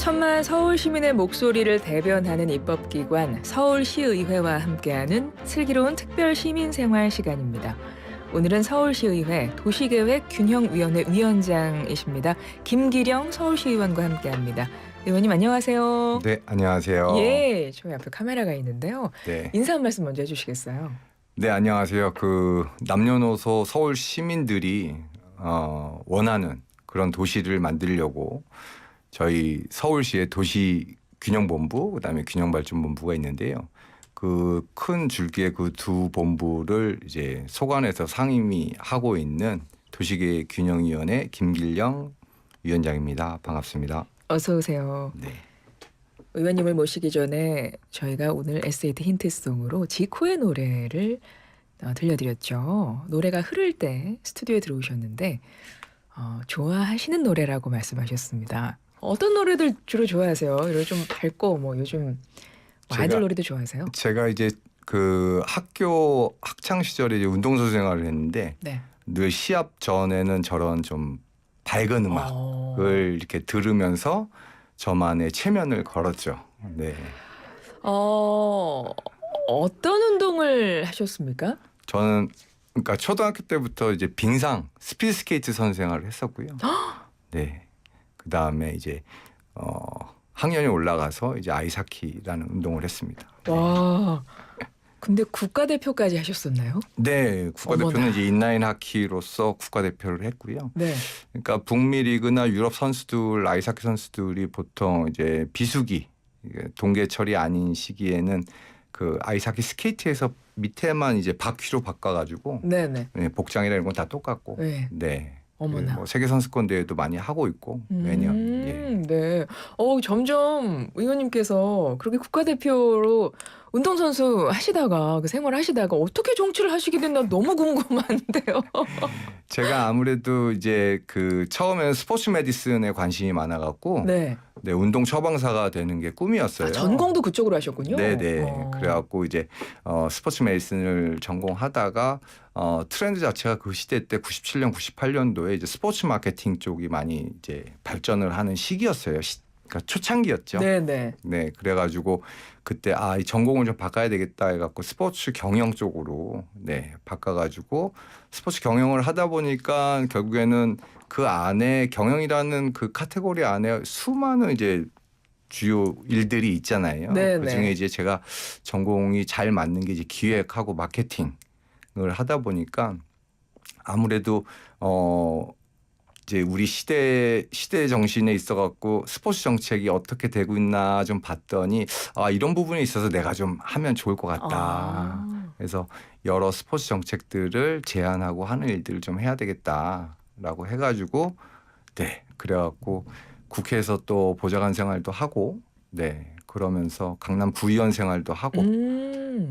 천만 서울 시민의 목소리를 대변하는 입법기관 서울시의회와 함께하는 슬기로운 특별 시민생활 시간입니다. 오늘은 서울시의회 도시계획균형위원회 위원장이십니다. 김기령 서울시의원과 함께합니다. 의원님 안녕하세요. 네, 안녕하세요. 예, 저희 앞에 카메라가 있는데요. 네, 인사 한 말씀 먼저 해주시겠어요? 네 안녕하세요. 남녀노소 서울 시민들이 원하는 그런 도시를 만들려고 저희 서울시의 도시균형본부, 그다음에 균형발전본부가 있는데요. 그 큰 줄기의 그 두 본부를 이제 소관해서 상임위하고 있는 도시계획균형위원회 김길령 위원장입니다. 반갑습니다. 어서 오세요. 네. 의원님을 모시기 전에 저희가 오늘 SAT 힌트송으로 지코의 노래를 들려드렸죠. 노래가 흐를 때 스튜디오에 들어오셨는데 좋아하시는 노래라고 말씀하셨습니다. 어떤 노래들 주로 좋아하세요? 이런 좀 밝고 요즘 아이돌 노래도 좋아하세요? 제가 이제 그 학교 학창 시절에 이제 운동선수 생활을 했는데 네. 늘 시합 전에는 저런 좀 밝은 음악을 이렇게 들으면서 저만의 체면을 걸었죠. 네. 어떤 운동을 하셨습니까? 저는 그러니까 초등학교 때부터 이제 빙상, 스피드스케이트 선수 생활을 했었고요. 네. 그 다음에 이제 학년이 올라가서 이제 아이스하키라는 운동을 했습니다. 와. 근데 국가대표까지 하셨었나요? 네, 국가대표는 어머나. 이제 인라인 하키로서 국가대표를 했고요. 네. 그러니까 북미 리그나 유럽 선수들, 아이스하키 선수들이 보통 이제 비수기, 동계철이 아닌 시기에는 그 아이스하키 스케이트에서 밑에만 이제 바퀴로 바꿔가지고 네네. 네, 복장이나 이런 건 다 똑같고, 네. 네. 어머나. 뭐 세계 선수권 대회도 많이 하고 있고 매년. 예. 네. 점점 의원님께서 그렇게 국가대표로 운동선수 하시다가 그 생활 하시다가 어떻게 정치를 하시게 됐나 너무 궁금한데요. 제가 아무래도 이제 그 처음에는 스포츠 메디슨에 관심이 많아갖고 네. 네, 운동 처방사가 되는 게 꿈이었어요. 전공도 그쪽으로 하셨군요. 네네. 그래갖고 이제 스포츠 메디슨을 전공하다가 트렌드 자체가 그 시대 때 97년, 98년도에 이제 스포츠 마케팅 쪽이 많이 이제 발전을 하는 시기였어요. 그러니까 초창기였죠. 네네. 네, 그래가지고 그때 이 전공을 좀 바꿔야 되겠다 해갖고 스포츠 경영 쪽으로 네 바꿔가지고 스포츠 경영을 하다 보니까 결국에는 그 안에 경영이라는 그 카테고리 안에 수많은 이제 주요 일들이 있잖아요. 네네. 그중에 이제 제가 전공이 잘 맞는 게 이제 기획하고 마케팅을 하다 보니까 아무래도 이제 우리 시대 정신에 있어갖고 스포츠 정책이 어떻게 되고 있나 좀 봤더니 이런 부분에 있어서 내가 좀 하면 좋을 것 같다. 그래서 여러 스포츠 정책들을 제안하고 하는 일들을 좀 해야 되겠다라고 해가지고 네 그래갖고 국회에서 또 보좌관 생활도 하고 네 그러면서 강남 구의원 생활도 하고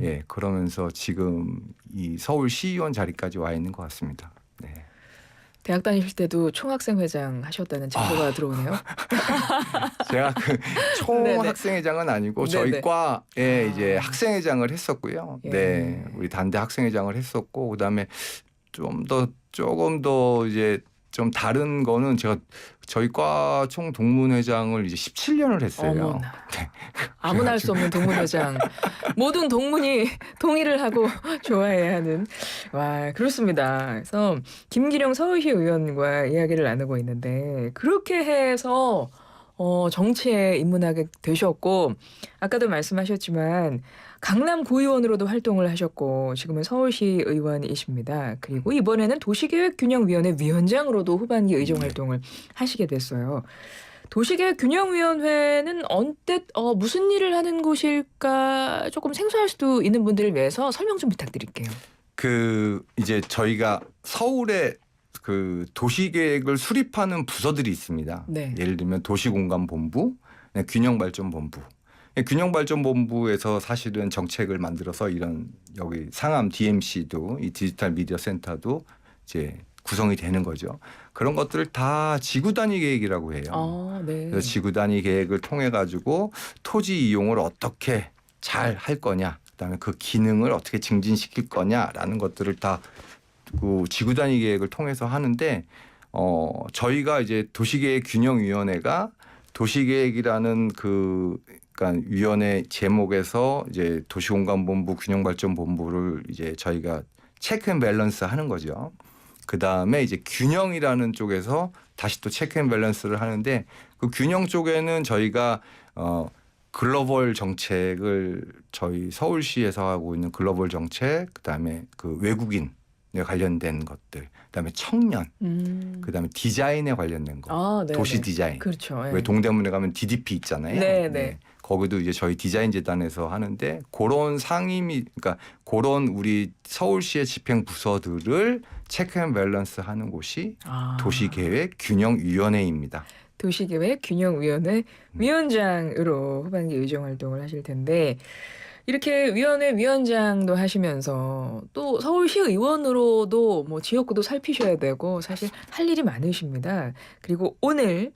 예 그러면서 지금 이 서울시의원 자리까지 와 있는 것 같습니다. 네. 대학 다니실 때도 총학생 회장 하셨다는 정보가 들어오네요. 제가 그 네네. 총학생회장은 아니고 저희 네네. 과에 이제 학생회장을 했었고요. 예. 네, 우리 단대 학생회장을 했었고 그다음에 조금 더 이제 좀 다른 거는 제가 저희 과 총동문회장을 이제 17년을 했어요. 어머나. 네. 아무나 할 수 없는 동문회장. 모든 동문이 동의를 하고 좋아해야 하는. 와, 그렇습니다. 그래서 김기령 서울시 의원과 이야기를 나누고 있는데 그렇게 해서 정치에 입문하게 되셨고 아까도 말씀하셨지만 강남 구의원으로도 활동을 하셨고 지금은 서울시 의원이십니다. 그리고 이번에는 도시계획균형위원회 위원장으로도 후반기 의정 활동을 하시게 됐어요. 도시계획균형위원회는 언뜻 무슨 일을 하는 곳일까 조금 생소할 수도 있는 분들을 위해서 설명 좀 부탁드릴게요. 이제 저희가 서울에 그 도시계획을 수립하는 부서들이 있습니다. 네. 예를 들면 도시공간본부, 균형발전본부. 균형발전본부에서 사실은 정책을 만들어서 이런 여기 상암 DMC도 이 디지털 미디어 센터도 이제 구성이 되는 거죠. 그런 것들을 다 지구 단위 계획이라고 해요. 네. 그래서 지구 단위 계획을 통해 가지고 토지 이용을 어떻게 잘 할 거냐, 그다음에 그 기능을 어떻게 증진시킬 거냐라는 것들을 다 그 지구 단위 계획을 통해서 하는데 저희가 이제 도시계획균형위원회가 도시계획이라는 그러니까 위원회 제목에서 이제 도시공간본부, 균형발전본부를 이제 저희가 체크 앤 밸런스 하는 거죠. 그 다음에 이제 균형이라는 쪽에서 다시 또 체크 앤 밸런스를 하는데 그 균형 쪽에는 저희가 글로벌 정책을 저희 서울시에서 하고 있는 글로벌 정책, 그다음에 그 외국인에 관련된 것들, 그다음에 청년, 그다음에 디자인에 관련된 거, 아, 네네. 도시 디자인. 그렇죠. 예. 왜 동대문에 가면 DDP 있잖아요. 네. 거기도 이제 저희 디자인 재단에서 하는데 그런 상임위, 그러니까 그런 우리 서울시의 집행 부서들을 체크 앤 밸런스 하는 곳이 도시계획 균형위원회입니다. 도시계획 균형위원회 위원장으로 후반기 의정 활동을 하실 텐데 이렇게 위원회 위원장도 하시면서 또 서울시 의원으로도 뭐 지역구도 살피셔야 되고 사실 할 일이 많으십니다. 그리고 오늘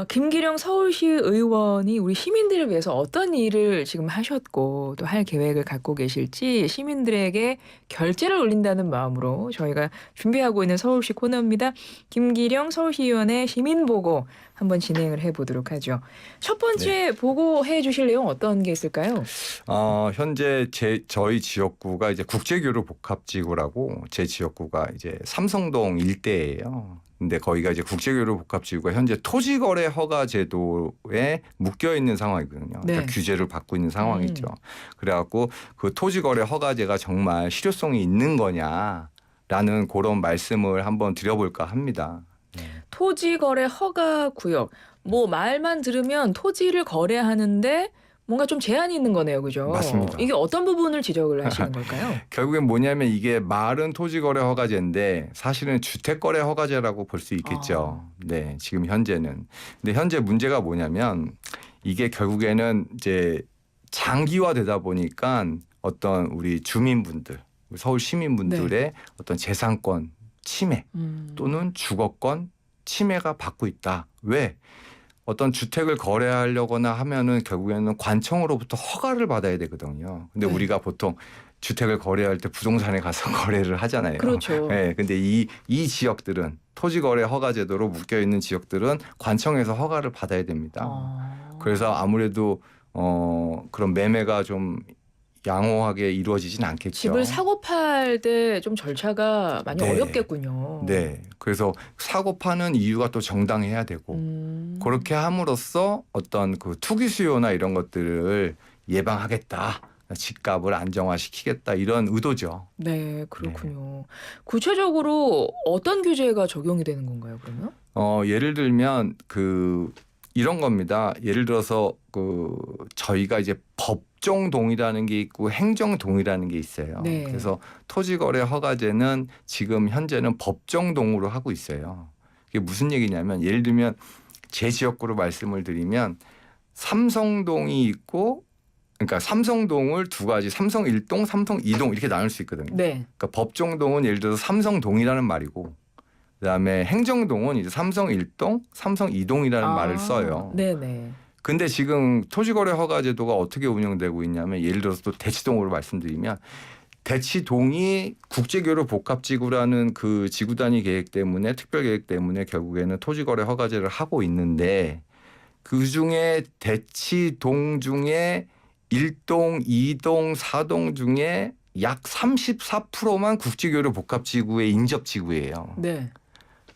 김기령 서울시 의원이 우리 시민들을 위해서 어떤 일을 지금 하셨고 또 할 계획을 갖고 계실지 시민들에게 결제를 올린다는 마음으로 저희가 준비하고 있는 서울시 코너입니다. 김기령 서울시의원의 시민보고 한번 진행을 해보도록 하죠. 첫 번째 보고해 주실 내용 어떤 게 있을까요? 현재 저희 지역구가 이제 국제교류 복합지구라고 제 지역구가 이제 삼성동 일대예요. 근데 거기가 이제 국제교류 복합지구가 현재 토지거래 허가 제도에 묶여 있는 상황이거든요. 네. 그러니까 규제를 받고 있는 상황이죠. 그래갖고 그 토지거래 허가제가 정말 실효성이 있는 거냐라는 그런 말씀을 한번 드려볼까 합니다. 토지거래 허가구역. 뭐 말만 들으면 토지를 거래하는데 뭔가 좀 제한이 있는 거네요. 그죠? 맞습니다. 이게 어떤 부분을 지적을 하시는 걸까요? 결국엔 뭐냐면 이게 말은 토지거래 허가제인데 사실은 주택거래 허가제라고 볼 수 있겠죠. 네, 지금 현재는. 근데 현재 문제가 뭐냐면 이게 결국에는 이제 장기화되다 보니까 어떤 우리 주민분들, 서울 시민분들의 어떤 재산권 침해 또는 주거권 침해가 받고 있다. 왜? 어떤 주택을 거래하려거나 하면은 결국에는 관청으로부터 허가를 받아야 되거든요. 근데 네. 우리가 보통 주택을 거래할 때 부동산에 가서 거래를 하잖아요. 그렇죠. 네, 근데 이 지역들은 토지거래 허가 제도로 묶여 있는 지역들은 관청에서 허가를 받아야 됩니다. 그래서 아무래도 그런 매매가 좀 양호하게 이루어지진 않겠죠. 집을 사고 팔 때 좀 절차가 많이 네. 어렵겠군요. 네. 그래서 사고 파는 이유가 또 정당해야 되고 그렇게 함으로써 어떤 그 투기 수요나 이런 것들을 예방하겠다. 집값을 안정화시키겠다 이런 의도죠. 네, 그렇군요. 구체적으로 어떤 규제가 적용이 되는 건가요, 그러면? 예를 들면 이런 겁니다. 예를 들어서 저희가 이제 법정 동의라는 게 있고 행정 동의라는 게 있어요. 네. 그래서 토지거래 허가제는 지금 현재는 법정 동의로 하고 있어요. 이게 무슨 얘기냐면 예를 들면 제 지역구로 말씀을 드리면 삼성동이 있고 그러니까 삼성동을 두 가지 삼성 1동, 삼성 2동 이렇게 나눌 수 있거든요. 네. 그러니까 법정동은 예를 들어서 삼성동이라는 말이고 그다음에 행정동은 이제 삼성 1동, 삼성 2동이라는 말을 써요. 네네. 근데 지금 토지거래 허가제도가 어떻게 운영되고 있냐면 예를 들어서 또 대치동으로 말씀드리면 대치동이 국제교류 복합지구라는 그 지구 단위 계획 때문에 특별 계획 때문에 결국에는 토지거래 허가제를 하고 있는데 그중에 대치동 중에 1동, 2동, 4동 중에 약 34%만 국제교류 복합지구의 인접지구예요. 네.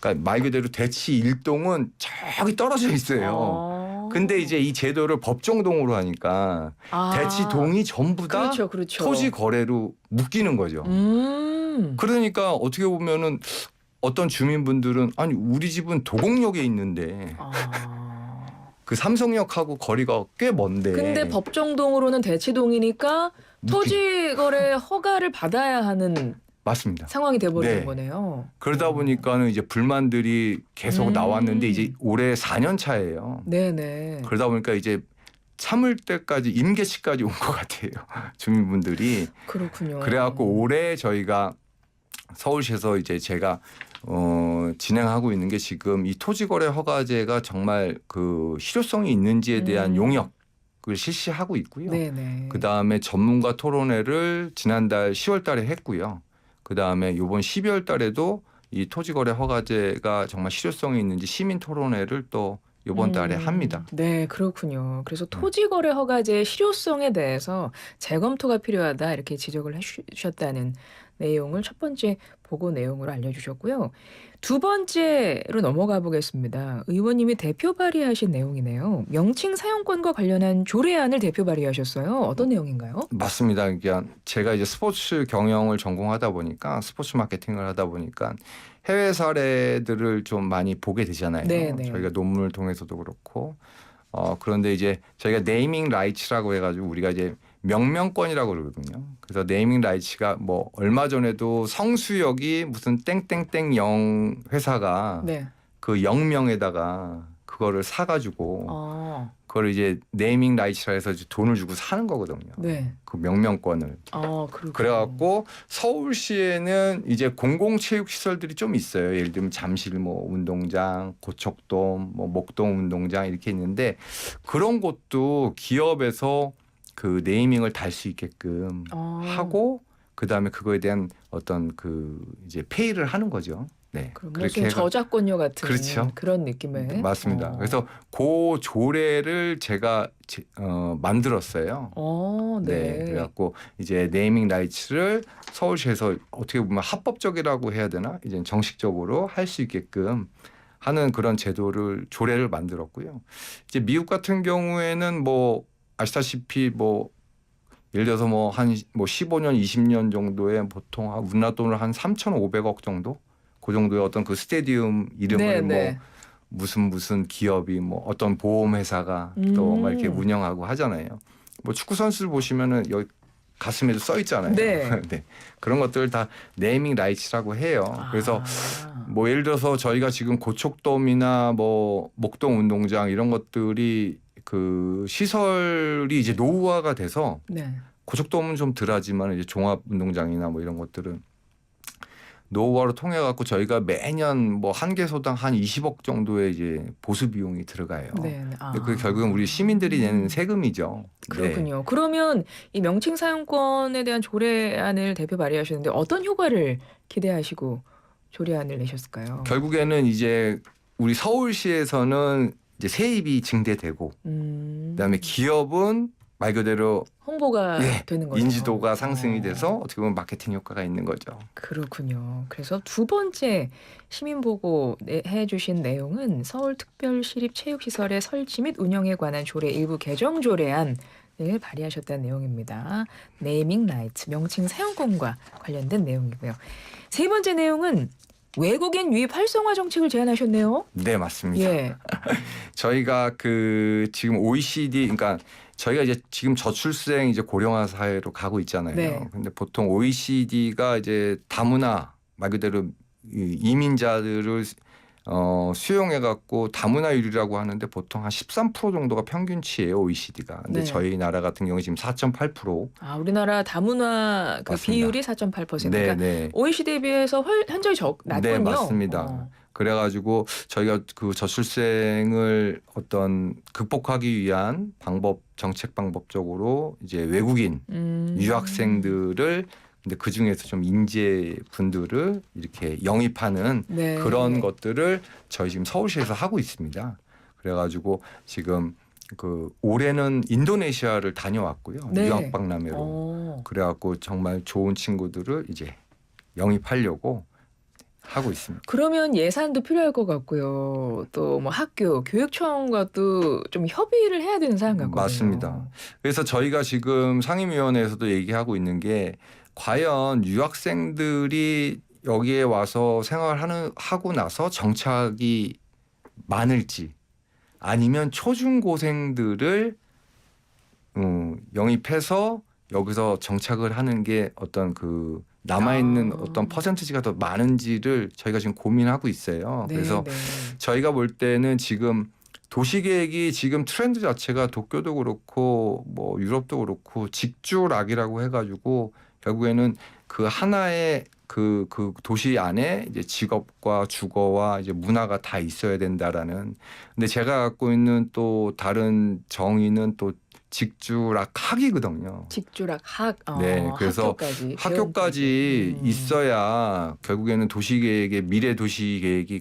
그러니까 말 그대로 대치 1동은 저기 떨어져 있어요. 근데 이제 이 제도를 법정동으로 하니까 대치동이 전부 다 그렇죠. 토지 거래로 묶이는 거죠. 그러니까 어떻게 보면은 어떤 주민분들은 아니 우리 집은 도곡역에 있는데 그 삼성역하고 거리가 꽤 먼데. 근데 법정동으로는 대치동이니까 토지거래 허가를 받아야 하는 맞습니다. 상황이 돼버리는 네. 거네요. 그러다 보니까는 이제 불만들이 계속 나왔는데 이제 올해 4년 차예요. 네네. 그러다 보니까 이제 참을 때까지 임계치까지 온 것 같아요. 주민분들이. 그렇군요. 그래갖고 올해 저희가 서울시에서 이제 제가 진행하고 있는 게 지금 이 토지거래 허가제가 정말 그 실효성이 있는지에 대한 용역을 실시하고 있고요. 네네. 그다음에 전문가 토론회를 지난달 10월 달에 했고요. 그다음에 이번 12월 달에도 이 토지거래 허가제가 정말 실효성이 있는지 시민 토론회를 또 이번 달에 합니다. 네, 그렇군요. 그래서 토지거래 허가제의 실효성에 대해서 재검토가 필요하다 이렇게 지적을 해주셨다는 내용을 첫 번째 보고 내용으로 알려주셨고요. 두 번째로 넘어가 보겠습니다. 의원님이 대표 발의하신 내용이네요. 명칭 사용권과 관련한 조례안을 대표 발의하셨어요. 어떤 내용인가요? 맞습니다. 그러니까 제가 이제 스포츠 경영을 전공하다 보니까 스포츠 마케팅을 하다 보니까 해외 사례들을 좀 많이 보게 되잖아요. 네네. 저희가 논문을 통해서도 그렇고 그런데 이제 저희가 네이밍 라이츠라고 해가지고 우리가 이제 명명권이라고 그러거든요. 그래서 네이밍 라이츠가 뭐 얼마 전에도 성수역이 무슨 땡땡땡 영 회사가 네. 그 영명에다가 그거를 사가지고 아, 그걸 이제 네이밍 라이츠라 해서 이제 돈을 주고 사는 거거든요. 네. 그 명명권을. 그렇군요. 그래갖고 서울시에는 이제 공공체육시설들이 좀 있어요. 예를 들면 잠실 뭐 운동장, 고척돔, 뭐 목동 운동장 이렇게 있는데 그런 곳도 기업에서 그 네이밍을 달 수 있게끔 하고 그다음에 그거에 대한 어떤 그 이제 페이를 하는 거죠. 네. 그럼 무슨 저작권료 같은 그렇죠. 그런 느낌의. 맞습니다. 그래서 그 조례를 제가 만들었어요. 네. 네. 그래갖고 이제 네이밍 라이츠를 서울시에서 어떻게 보면 합법적이라고 해야 되나? 이제 정식적으로 할 수 있게끔 하는 그런 조례를 만들었고요. 이제 미국 같은 경우에는 뭐 아시다시피 뭐 예를 들어서 뭐 한 15년, 20년 정도에 보통 우리나라 돈으로 한 3,500억 정도? 그 정도의 어떤 그 스테디움 이름을 뭐 무슨 기업이 뭐 어떤 보험회사가 또 막 이렇게 운영하고 하잖아요. 뭐 축구 선수들 보시면은 여기 가슴에도 써 있잖아요. 네. 네. 그런 것들 다 네이밍 라이츠라고 해요. 그래서 뭐 예를 들어서 저희가 지금 고척돔이나 뭐 목동 운동장 이런 것들이 그 시설이 이제 노후화가 돼서 고척돔은 좀 덜하지만 이제 종합 운동장이나 뭐 이런 것들은 노후화로 통해 갖고 저희가 매년 뭐 한 개소당 한 20억 정도의 이제 보수 비용이 들어가요. 근데 그 결국은 우리 시민들이 내는 세금이죠. 그렇군요. 네. 그러면 이 명칭 사용권에 대한 조례안을 대표 발의하셨는데 어떤 효과를 기대하시고 조례안을 내셨을까요? 결국에는 이제 우리 서울시에서는 이제 세입이 증대되고 그다음에 기업은 말 그대로 홍보가 되는 거죠. 인지도가 상승이 돼서 어떻게 보면 마케팅 효과가 있는 거죠. 그렇군요. 그래서 두 번째 시민보고 해주신 내용은 서울특별시립체육시설의 설치 및 운영에 관한 조례 일부 개정 조례안을 발의하셨다는 내용입니다. 네이밍 라이츠 명칭 사용권과 관련된 내용이고요. 세 번째 내용은 외국인 유입 활성화 정책을 제안하셨네요. 네, 맞습니다. 예. 저희가 그 지금 OECD 그러니까 저희가 이제 지금 저출생 이제 고령화 사회로 가고 있잖아요. 네. 근데 보통 OECD가 이제 다문화 말 그대로 이민자들을 수용해 갖고 다문화율이라고 하는데 보통 한 13% 정도가 평균치예요, OECD가. 근데 저희 나라 같은 경우 지금 4.8%. 우리나라 다문화 그 비율이 4.8%. 네. OECD에 비해서 현저히 낮군요. 네, 맞습니다. 그래가지고 저희가 그 저출생을 어떤 극복하기 위한 정책 방법적으로 이제 외국인 유학생들을 근데 그 중에서 좀 인재 분들을 이렇게 영입하는 그런 것들을 저희 지금 서울시에서 하고 있습니다. 그래가지고 지금 그 올해는 인도네시아를 다녀왔고요. 유학 박람회로. 그래갖고 정말 좋은 친구들을 이제 영입하려고 하고 있습니다. 그러면 예산도 필요할 것 같고요. 또 뭐 학교, 교육청과도 좀 협의를 해야 되는 사안 같거든요. 맞습니다. 그래서 저희가 지금 상임위원회에서도 얘기하고 있는 게 과연 유학생들이 여기에 와서 생활하고 나서 정착이 많을지 아니면 초중고생들을 영입해서 여기서 정착을 하는 게 어떤 그 남아있는 어떤 퍼센티지가 더 많은지를 저희가 지금 고민하고 있어요. 그래서 저희가 볼 때는 지금 도시계획이 지금 트렌드 자체가 도쿄도 그렇고 뭐 유럽도 그렇고 직주락이라고 해가지고 결국에는 그 하나의 그 도시 안에 이제 직업과 주거와 이제 문화가 다 있어야 된다라는. 근데 제가 갖고 있는 또 다른 정의는 또 직주락학이거든요. 직주락학. 네, 그래서 학교까지 있어야 결국에는 도시계획의 미래 도시계획이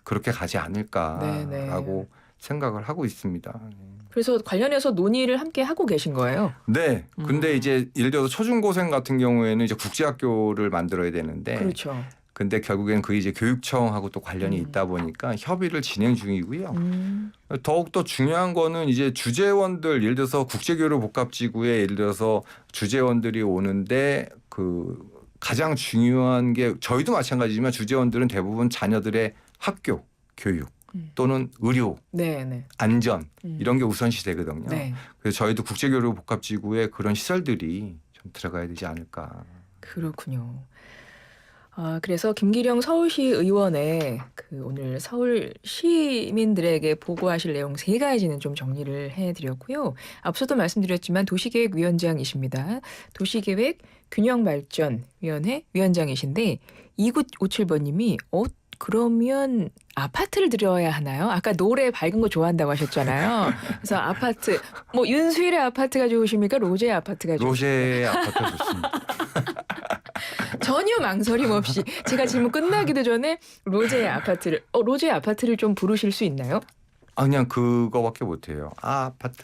그렇게 가지 않을까라고 생각을 하고 있습니다. 그래서 관련해서 논의를 함께 하고 계신 거예요? 네. 근데 이제 예를 들어서 초중고생 같은 경우에는 이제 국제학교를 만들어야 되는데 그렇죠. 근데 결국엔 그게 이제 교육청하고 또 관련이 있다 보니까 협의를 진행 중이고요. 더욱더 중요한 거는 이제 주재원들 예를 들어서 국제교류 복합지구에 예를 들어서 주재원들이 오는데 그 가장 중요한 게 저희도 마찬가지지만 주재원들은 대부분 자녀들의 학교, 교육 또는 의료, 네. 안전 이런 게 우선시 되거든요. 네. 그래서 저희도 국제교류 복합지구에 그런 시설들이 좀 들어가야 되지 않을까. 그렇군요. 그래서 김기령 서울시 의원의 그 오늘 서울 시민들에게 보고하실 내용 3가지는 좀 정리를 해드렸고요. 앞서도 말씀드렸지만 도시계획위원장이십니다. 도시계획 균형발전위원회 위원장이신데 2957번님이 그러면 아파트를 들여야 하나요? 아까 노래 밝은 거 좋아한다고 하셨잖아요. 그래서 아파트 뭐 윤수일의 아파트가 좋으십니까? 로제의 아파트가 좋으십니까? 로제의 아파트 좋습니다. 전혀 망설임 없이 제가 질문 끝나기도 전에 로제의 아파트를 좀 부르실 수 있나요? 그냥 그거밖에 못해요. 아파트.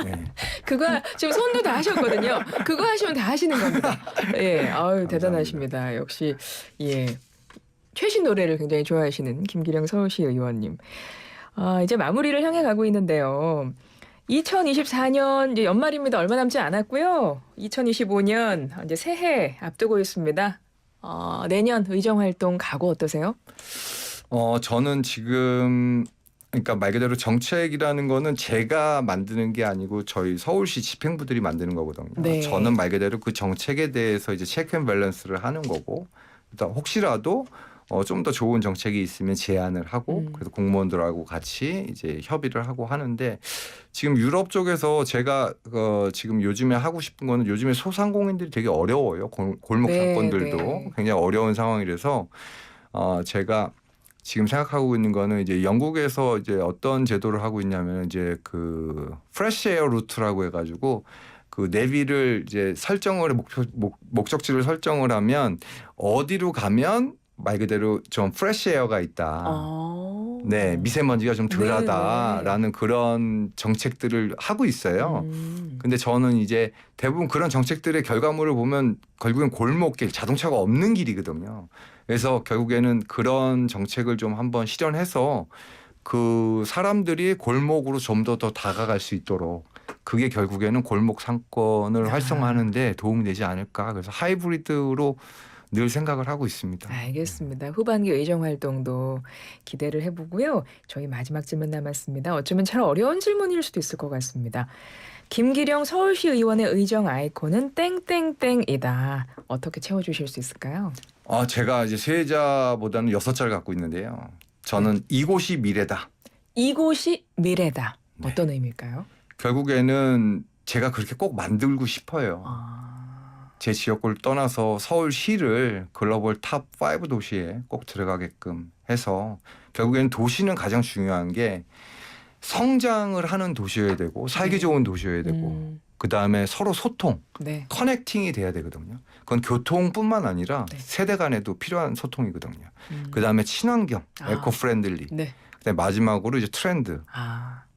네. 그거 지금 손도 다 하셨거든요. 그거 하시면 다 하시는 겁니다. 예, 아유 대단하십니다. 역시 예 최신 노래를 굉장히 좋아하시는 김기령 서울시 의원님. 이제 마무리를 향해 가고 있는데요. 2024년 이제 연말입니다. 얼마 남지 않았고요. 2025년 이제 새해 앞두고 있습니다. 내년 의정 활동 각오 어떠세요? 저는 지금 그러니까 말 그대로 정책이라는 거는 제가 만드는 게 아니고 저희 서울시 집행부들이 만드는 거거든요. 네. 저는 말 그대로 그 정책에 대해서 이제 체크 앤 밸런스를 하는 거고 일단 혹시라도 좀 더 좋은 정책이 있으면 제안을 하고 그래서 공무원들하고 같이 이제 협의를 하고 하는데 지금 유럽 쪽에서 제가 지금 요즘에 하고 싶은 거는 요즘에 소상공인들이 되게 어려워요. 골목 네, 상권들도 네. 굉장히 어려운 상황이라서 제가 지금 생각하고 있는 거는 이제 영국에서 이제 어떤 제도를 하고 있냐면 이제 그 프레시 에어 루트라고 해가지고 그 내비를 이제 설정을 목적지를 설정을 하면 어디로 가면 말 그대로 좀 프레시 에어가 있다. 네, 미세먼지가 좀 덜하다라는 그런 정책들을 하고 있어요. 근데 저는 이제 대부분 그런 정책들의 결과물을 보면 결국엔 골목길, 자동차가 없는 길이거든요. 그래서 결국에는 그런 정책을 좀 한번 실현해서 그 사람들이 골목으로 좀 더 다가갈 수 있도록 그게 결국에는 골목 상권을 활성화하는 데 도움이 되지 않을까. 그래서 하이브리드로 늘 생각을 하고 있습니다. 알겠습니다. 후반기 의정 활동도 기대를 해보고요. 저희 마지막 질문 남았습니다. 어쩌면 잘 어려운 질문일 수도 있을 것 같습니다. 김기령 서울시 의원의 의정 아이콘은 땡땡땡이다. 어떻게 채워주실 수 있을까요? 제가 이제 세자보다는 6자를 갖고 있는데요. 저는 이곳이 미래다. 이곳이 미래다. 네. 어떤 의미일까요? 결국에는 제가 그렇게 꼭 만들고 싶어요. 제 지역구를 떠나서 서울시를 글로벌 탑 5 도시에 꼭 들어가게끔 해서 결국에는 도시는 가장 중요한 게 성장을 하는 도시여야 되고 살기 좋은 도시여야 되고 그다음에 서로 소통, 네. 커넥팅이 돼야 되거든요. 그건 교통뿐만 아니라 네. 세대 간에도 필요한 소통이거든요. 그다음에 친환경, 에코 프렌들리. 네. 그다음에 마지막으로 이제 트렌드.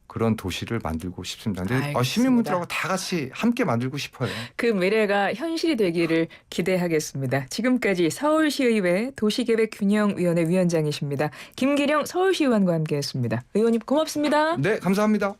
그런 도시를 만들고 싶습니다. 근데 알겠습니다. 시민분들하고 다 같이 함께 만들고 싶어요. 그 미래가 현실이 되기를 기대하겠습니다. 지금까지 서울시의회 도시계획균형위원회 위원장이십니다. 김기령 서울시의원과 함께했습니다. 의원님 고맙습니다. 네, 감사합니다.